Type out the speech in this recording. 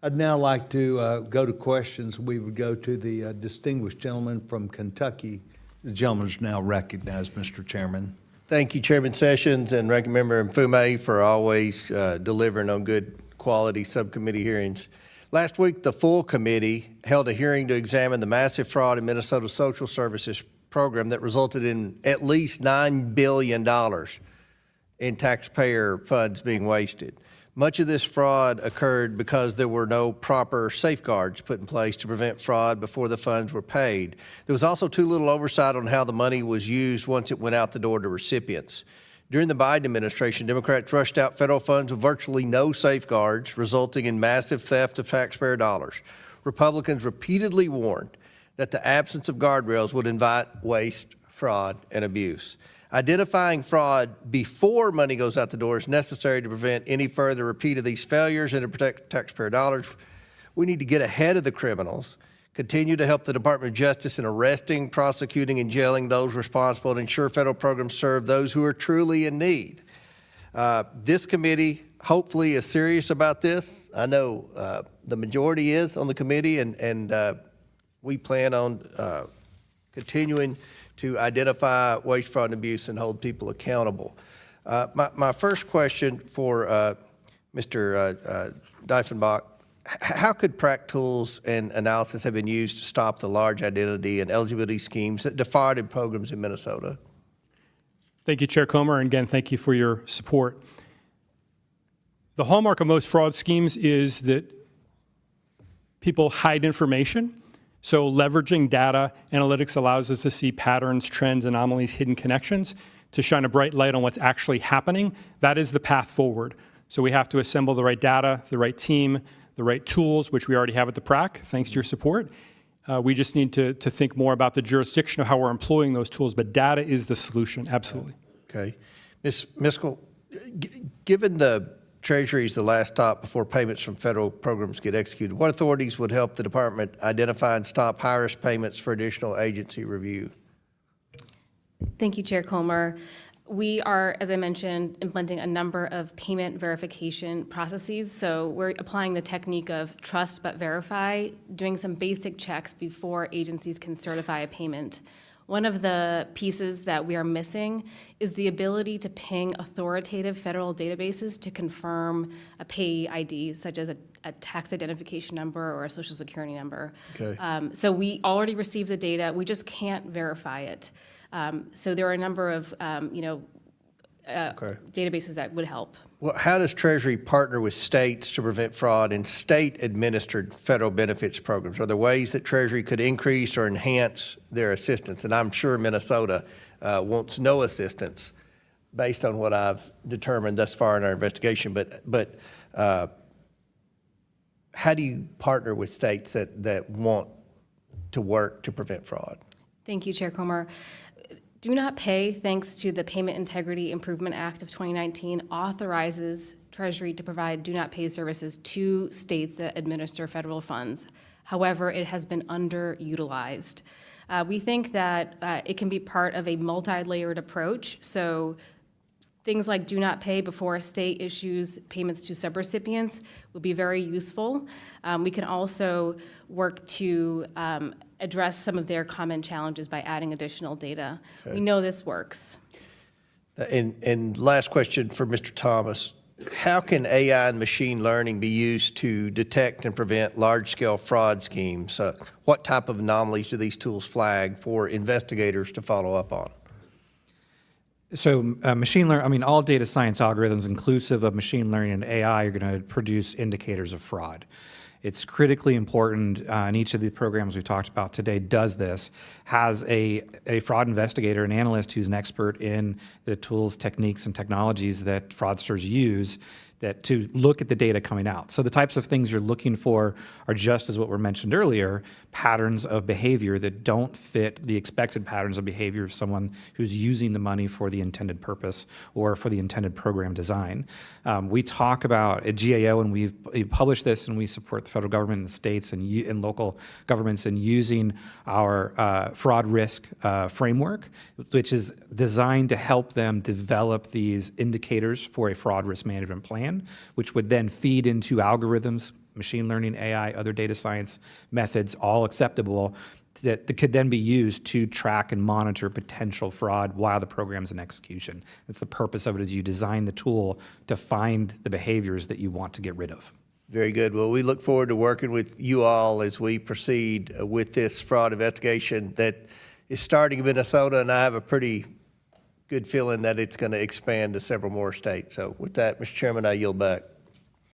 I'd now like to go to questions. We would go to the distinguished gentleman from Kentucky. The gentleman is now recognized, Mr. Chairman. Thank you, Chairman Sessions and Ranking Member Mfume, for always delivering on good quality subcommittee hearings. Last week, the full committee held a hearing to examine the massive fraud in Minnesota's social services program that resulted in at least $9 billion in taxpayer funds being wasted. Much of this fraud occurred because there were no proper safeguards put in place to prevent fraud before the funds were paid. There was also too little oversight on how the money was used once it went out the door to recipients. During the Biden administration, Democrats rushed out federal funds with virtually no safeguards, resulting in massive theft of taxpayer dollars. Republicans repeatedly warned that the absence of guardrails would invite waste, fraud, and abuse. Identifying fraud before money goes out the door is necessary to prevent any further repeat of these failures and to protect taxpayer dollars. We need to get ahead of the criminals, continue to help the Department of Justice in arresting, prosecuting, and jailing those responsible, and ensure federal programs serve those who are truly in need. This committee hopefully is serious about this. I know the majority is on the committee, and we plan on continuing to identify waste, fraud, and abuse and hold people accountable. My first question for Mr. Diefenbach, how could PRAC tools and analysis have been used to stop the large identity and eligibility schemes that defrauded programs in Minnesota? Thank you, Chair Comer, and again, thank you for your support. The hallmark of most fraud schemes is that people hide information. So leveraging data analytics allows us to see patterns, trends, anomalies, hidden connections to shine a bright light on what's actually happening. That is the path forward. So we have to assemble the right data, the right team, the right tools, which we already have at the PRAC, thanks to your support. We just need to think more about the jurisdiction of how we're employing those tools, but data is the solution, absolutely. Okay. Ms. Miskell, given the Treasury is the last stop before payments from federal programs get executed, what authorities would help the department identify and stop high-risk payments for additional agency review? Thank you, Chair Comer. We are, as I mentioned, implementing a number of payment verification processes. So we're applying the technique of trust but verify, doing some basic checks before agencies can certify a payment. One of the pieces that we are missing is the ability to ping authoritative federal databases to confirm a payee ID, such as a tax identification number or a social security number. Okay. So we already received the data, we just can't verify it. So there are a number of databases that would help. Well, how does Treasury partner with states to prevent fraud in state-administered federal benefits programs? Are there ways that Treasury could increase or enhance their assistance? And I'm sure Minnesota wants no assistance based on what I've determined thus far in our investigation. But how do you partner with states that want to work to prevent fraud? Thank you, Chair Comer. Do Not Pay, thanks to the Payment Integrity Improvement Act of 2019, authorizes Treasury to provide do not pay services to states that administer federal funds. However, it has been underutilized. We think that it can be part of a multi-layered approach. So things like do not pay before a state issues payments to subrecipients would be very useful. We can also work to address some of their common challenges by adding additional data. Okay. We know this works. And last question for Mr. Thomas. How can AI and machine learning be used to detect and prevent large-scale fraud schemes? What type of anomalies do these tools flag for investigators to follow up on? So machine learning, all data science algorithms, inclusive of machine learning and AI, are going to produce indicators of fraud. It's critically important, and each of the programs we've talked about today does this, has a fraud investigator, an analyst who's an expert in the tools, techniques, and technologies that fraudsters use to look at the data coming out. So the types of things you're looking for are just as what were mentioned earlier, patterns of behavior that don't fit the expected patterns of behavior of someone who's using the money for the intended purpose or for the intended program design. We talk about at GAO, and we publish this, and we support the federal government and the states and local governments in using our fraud risk framework, which is designed to help them develop these indicators for a fraud risk management plan, which would then feed into algorithms machine learning, AI, other data science methods, all acceptable, that could then be used to track and monitor potential fraud while the program's in execution. That's the purpose of it, is you design the tool to find the behaviors that you want to get rid of. Very good. Well, we look forward to working with you all as we proceed with this fraud investigation that is starting in Minnesota, and I have a pretty good feeling that it's going to expand to several more states. So with that, Mr. Chairman, I yield back.